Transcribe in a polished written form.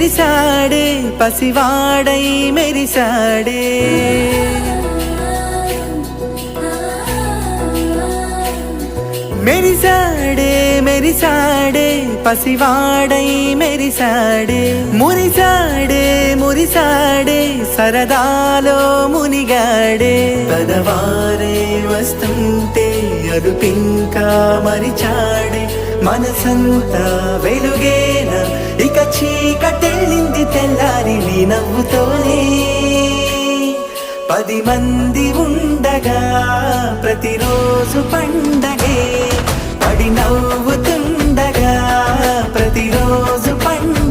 మెరిసాడే పసివాడై మెరిసాడే మెరిసాడే మెరిసాడే పసివాడై మెరిసాడే మురిసాడే మురిసాడే సరదాలో మునిగాడే పదవారే వస్తుంటే అరుపింకా మరిచాడే మనసంతా వెలుగేన ఇక చీకటెళ్ళింది తెల్లారి నీ నవ్వుతోనే 10 మంది ఉండగా ప్రతిరోజు పండగే పడి నవ్వుతుండగా ప్రతిరోజు